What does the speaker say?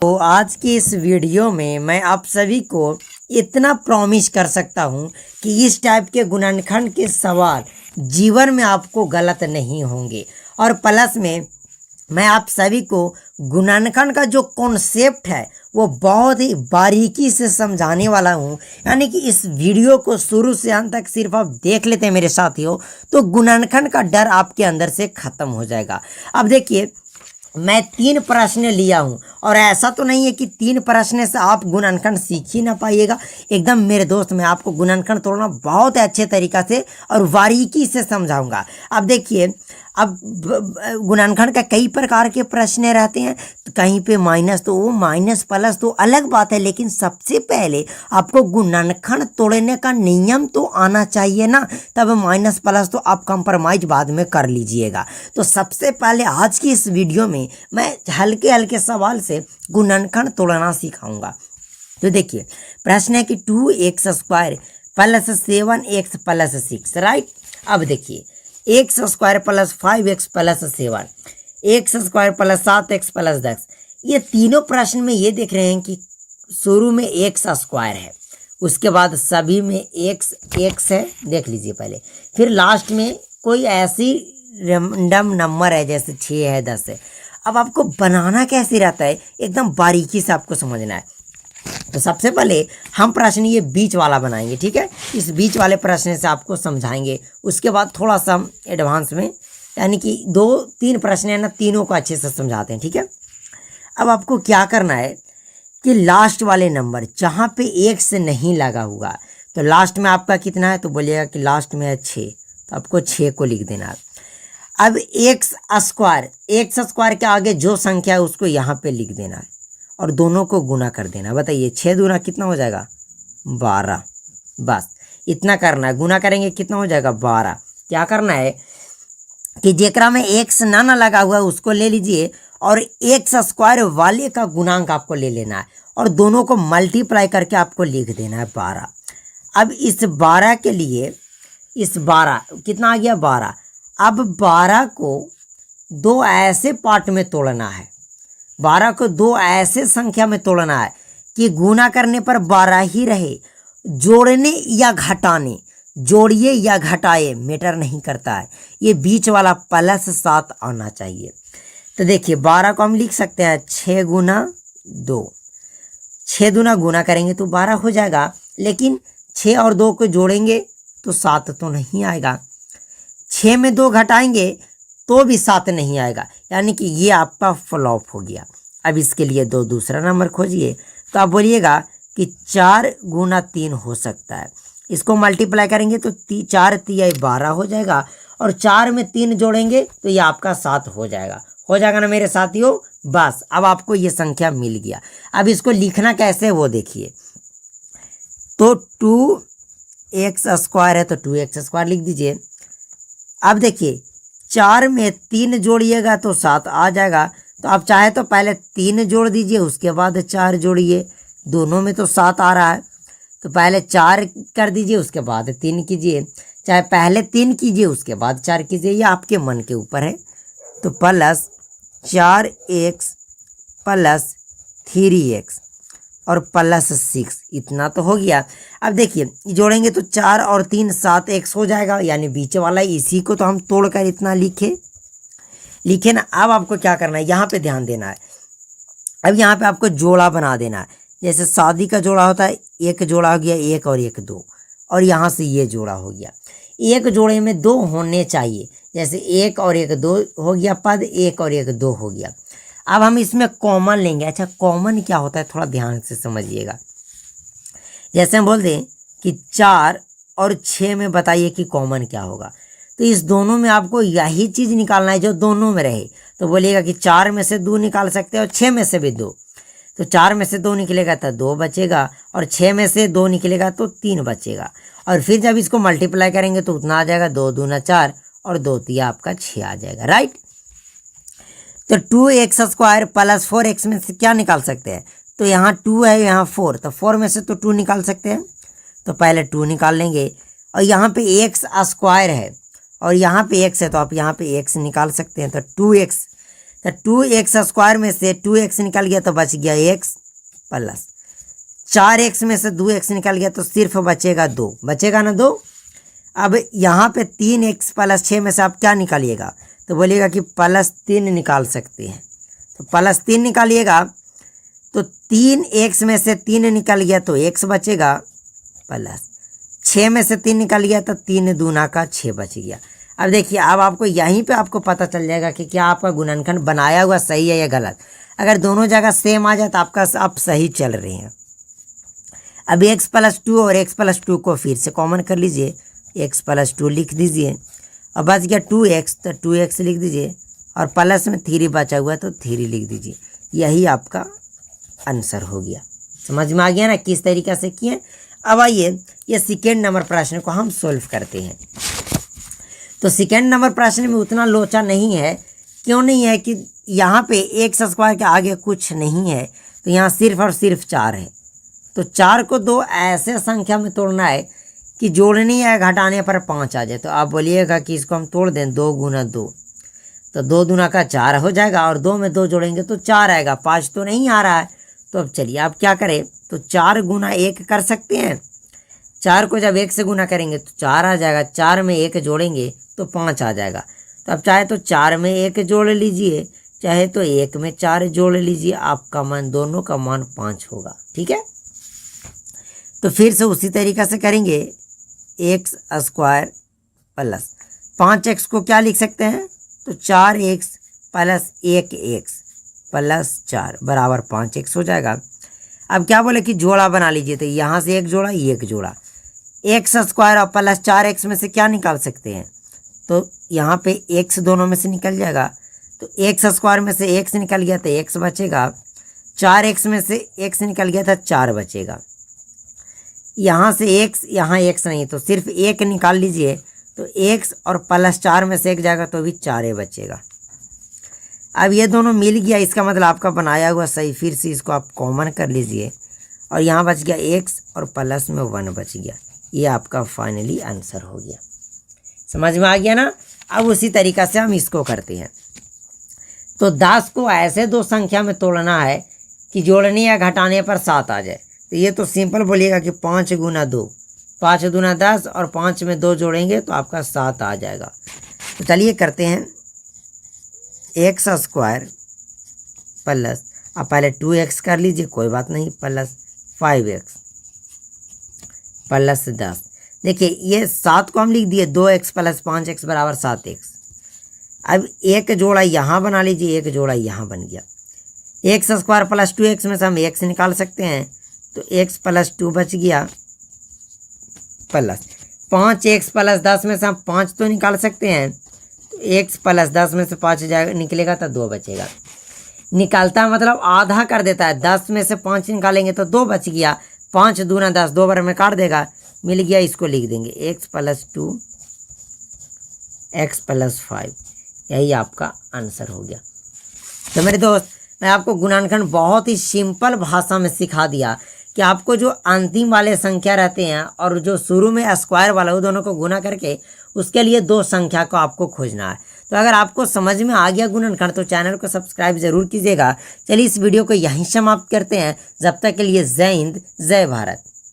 तो आज की इस वीडियो में मैं आप सभी को इतना प्रॉमिस कर सकता हूं कि इस टाइप के गुणनखंड के सवाल जीवन में आपको गलत नहीं होंगे। और प्लस में मैं आप सभी को गुणनखंड का जो कॉन्सेप्ट है वो बहुत ही बारीकी से समझाने वाला हूं। यानी कि इस वीडियो को शुरू से अंत तक सिर्फ आप देख लेते हैं मेरे साथियों, तो गुणनखंड का डर आपके अंदर से खत्म हो जाएगा। अब देखिए, मैं 3 प्रश्न लिया हूं और ऐसा तो नहीं है कि 3 प्रश्न से आप गुणनखंड सीख ही ना पाइएगा। एकदम मेरे दोस्त, मैं आपको गुणनखंड तोड़ना बहुत अच्छे तरीक़ा से और बारीकी से समझाऊंगा। अब देखिए, अब गुणनखंड का कई प्रकार के प्रश्न रहते हैं, तो कहीं पे माइनस तो वो माइनस प्लस तो अलग बात है, लेकिन सबसे पहले आपको गुणनखंड तोड़ने का नियम तो आना चाहिए ना। तब माइनस प्लस तो आप कंप्रोमाइज बाद में कर लीजिएगा। तो सबसे पहले आज की इस वीडियो में मैं हल्के हल्के सवाल से गुणनखंड तोड़ना सिखाऊंगा। तो देखिए, प्रश्न है कि 2x² plus 7x plus 6, right. अब देखिए, x² plus 5x plus 7, x² plus 7x plus 10, ये तीनों प्रश्न में ये देख रहे हैं कि शुरू में x² है, उसके बाद सभी में x है, देख लीजिए पहले, फिर लास्ट में कोई ऐसी रैंडम नंबर है जैसे 6 है, 10 है। अब आपको बनाना कैसे रहता है एकदम बारीकी से आपको समझना है। तो सबसे पहले हम प्रश्न ये बीच वाला बनाएंगे, ठीक है। इस बीच वाले प्रश्न से आपको समझाएंगे, उसके बाद थोड़ा सा हम एडवांस में, यानी कि 2-3 प्रश्न है ना, तीनों को अच्छे से समझाते हैं, ठीक है। अब आपको क्या करना है कि लास्ट वाले नंबर जहाँ पे एक से नहीं लगा हुआ, तो लास्ट में आपका कितना है, तो बोलिएगा कि लास्ट में है 6, तो आपको 6 को लिख देना है। अब x² के आगे जो संख्या है उसको यहाँ पे लिख देना है और दोनों को गुना कर देना। बताइए 6 दूना कितना हो जाएगा, 12। बस इतना करना है, गुना करेंगे कितना हो जाएगा, 12। क्या करना है कि जेकरा में x ना लगा हुआ है उसको ले लीजिए और x² वाले का गुणांक आपको ले लेना है और दोनों को मल्टीप्लाई करके आपको लिख देना है 12। अब इस 12 के लिए, इस 12 कितना आ गया, 12। अब 12 को 2 ऐसे पार्ट में तोड़ना है, 12 को 2 ऐसे संख्या में तोड़ना है कि गुना करने पर 12 ही रहे। जोड़ने या घटाने, जोड़िए या घटाए मैटर नहीं करता है, ये बीच वाला प्लस 7 आना चाहिए। तो देखिए 12 को हम लिख सकते हैं 6 गुना 2, 6 दूना गुना करेंगे तो 12 हो जाएगा, लेकिन 6 और 2 को जोड़ेंगे तो 7 तो नहीं आएगा, 6 में 2 घटाएंगे तो भी 7 नहीं आएगा, यानी कि ये आपका फ्लॉप हो गया। अब इसके लिए दूसरा नंबर खोजिए, तो आप बोलिएगा कि 4 गुना 3 हो सकता है। इसको मल्टीप्लाई करेंगे तो 4 तिया 12 हो जाएगा और 4 में 3 जोड़ेंगे तो ये आपका 7 हो जाएगा ना मेरे साथियों। बस अब आपको ये संख्या मिल गया। अब इसको लिखना कैसे वो देखिए, तो 2x² है तो 2x² लिख दीजिए। अब देखिए 4 में 3 जोड़िएगा तो 7 आ जाएगा, तो आप चाहे तो पहले 3 जोड़ दीजिए उसके बाद 4 जोड़िए, दोनों में तो 7 आ रहा है, तो पहले 4 कर दीजिए उसके बाद 3 कीजिए, चाहे पहले 3 कीजिए उसके बाद 4 कीजिए, ये आपके मन के ऊपर है। तो प्लस 4x प्लस 3x और प्लस 6, इतना तो हो गया। अब देखिए जोड़ेंगे तो 4 और 3 7x हो जाएगा, यानी बीच वाला, इसी को तो हम तोड़कर इतना लिखे ना। अब आपको क्या करना है, यहाँ पे ध्यान देना है। अब यहाँ पे आपको जोड़ा बना देना है, जैसे शादी का जोड़ा होता है, एक जोड़ा हो गया 1 और 1 2, और यहाँ से ये जोड़ा हो गया। एक जोड़े में 2 होने चाहिए, जैसे 1 और 1 2 हो गया पद, 1 और 1 2 हो गया। अब हम इसमें कॉमन लेंगे। अच्छा, कॉमन क्या होता है थोड़ा ध्यान से समझिएगा। जैसे हम बोल दें कि 4 और 6 में बताइए कि कॉमन क्या होगा, तो इस दोनों में आपको यही चीज़ निकालना है जो दोनों में रहे। तो बोलिएगा कि 4 में से 2 निकाल सकते हैं और 6 में से भी 2, तो 4 में से 2 निकलेगा तो 2 बचेगा और 6 में से 2 निकलेगा तो 3 बचेगा। और फिर जब इसको मल्टीप्लाई करेंगे तो उतना आ जाएगा, 2 दूना 4 और 2 तिया आपका 6 आ जाएगा, राइट। तो 2x² प्लस 4x में से क्या निकाल सकते हैं, तो यहाँ 2 है, यहाँ 4, तो 4 में से तो 2 निकाल सकते हैं, तो पहले 2 निकाल लेंगे। और यहाँ पे x² है और यहाँ पे x है, तो आप यहाँ पे x निकाल सकते हैं, तो 2x तो 2x² में से 2x निकल गया तो बच गया x प्लस 4x में से 2x निकल गया तो सिर्फ बचेगा 2, बचेगा ना 2। अब यहाँ पे 3x प्लस 6 में से आप क्या निकालिएगा, तो बोलिएगा कि +3 निकाल सकते हैं, तो +3 निकालिएगा तो 3x में से 3 निकल गया तो x बचेगा, प्लस 6 में से 3 निकल गया तो 3 दूना का 6 बच गया। अब देखिए, अब आपको यहीं पे आपको पता चल जाएगा कि क्या आपका गुणनखंड बनाया हुआ सही है या गलत। अगर दोनों जगह सेम आ जाए तो आपका आप सही चल रहे हैं। अब x + 2 और x + 2 को फिर से कॉमन कर लीजिए, x + 2 लिख दीजिए और बच गया 2x, तो 2x लिख दीजिए और प्लस में 3 बचा हुआ तो 3 लिख दीजिए। यही आपका आंसर हो गया। समझ में आ गया ना किस तरीक़े से किए। अब आइए ये सेकेंड नंबर प्रश्न को हम सोल्व करते हैं। तो सेकेंड नंबर प्रश्न में उतना लोचा नहीं है, क्यों नहीं है कि यहाँ पे x² के आगे कुछ नहीं है, तो यहाँ सिर्फ और सिर्फ 4 है। तो 4 को 2 ऐसे संख्या में तोड़ना है कि जोड़नी है, घटाने पर 5 आ जाए। तो आप बोलिएगा कि इसको हम तोड़ दें 2 × 2, तो 2 दूना का 4 हो जाएगा और 2 में 2 जोड़ेंगे तो 4 आएगा, 5 तो नहीं आ रहा है। तो अब चलिए आप क्या करें, तो 4 × 1 कर सकते हैं। 4 को जब 1 से गुना करेंगे तो 4 आ जाएगा, 4 में 1 जोड़ेंगे तो 5 आ जाएगा। तो अब चाहे तो 4 में 1 जोड़ लीजिए, चाहे तो 1 में 4 जोड़ लीजिए, आपका मान दोनों का मान 5 होगा। ठीक है, तो फिर से उसी तरीक़े से करेंगे, x² प्लस 5x को क्या लिख सकते हैं, तो 4x प्लस 1x प्लस 4 बराबर 5x हो जाएगा। अब क्या बोले कि जोड़ा बना लीजिए, तो यहाँ से 1 जोड़ा, 1 जोड़ा, x² और प्लस 4x में से क्या निकाल सकते हैं, तो यहाँ पे x दोनों में से निकल जाएगा, तो x² में से x निकल गया तो x बचेगा, 4x में से x निकल गया था 4 बचेगा। यहाँ से x, यहाँ x नहीं, तो सिर्फ 1 निकाल लीजिए, तो x और प्लस 4 में से 1 जाएगा तो भी 4 बचेगा। अब ये दोनों मिल गया, इसका मतलब आपका बनाया हुआ सही। फिर से इसको आप कॉमन कर लीजिए और यहाँ बच गया x और प्लस में 1 बच गया। ये आपका फाइनली आंसर हो गया। समझ में आ गया ना। अब उसी तरीक़ा से हम इसको करते हैं। तो 10 को ऐसे 2 संख्या में तोड़ना है कि जोड़ने या घटाने पर 7 आ जाए। तो ये तो सिंपल बोलिएगा कि 5 × 2, 5 दूना 10 और 5 में 2 जोड़ेंगे तो आपका 7 आ जाएगा। तो चलिए करते हैं, x² प्लस, आप पहले 2x कर लीजिए, कोई बात नहीं, प्लस 5x प्लस 10। देखिए ये 7 को हम लिख दिए, 2x प्लस 5x बराबर 7x। अब एक जोड़ा यहाँ बना लीजिए, एक जोड़ा यहाँ बन गया। x² प्लस 2x में से हम x निकाल सकते हैं, तो x प्लस 2 बच गया, प्लस 5x प्लस 10 में से हम 5 तो निकाल सकते हैं, तो x प्लस 10 में से 5 निकलेगा तो 2 बचेगा। निकालता है मतलब आधा कर देता है, 10 में से 5 निकालेंगे तो 2 बच गया, 5 दूना 10, 2 बार में काट देगा, मिल गया। इसको लिख देंगे x प्लस 2 x प्लस 5, यही आपका आंसर हो गया। तो मेरे दोस्त, मैं आपको गुणनखंड बहुत ही सिंपल भाषा में सिखा दिया कि आपको जो अंतिम वाले संख्या रहते हैं और जो शुरू में स्क्वायर वाला, वो दोनों को गुना करके उसके लिए 2 संख्या को आपको खोजना है। तो अगर आपको समझ में आ गया गुणनखंड तो चैनल को सब्सक्राइब जरूर कीजिएगा। चलिए इस वीडियो को यहीं समाप्त करते हैं। जब तक के लिए जय हिंद, जय भारत।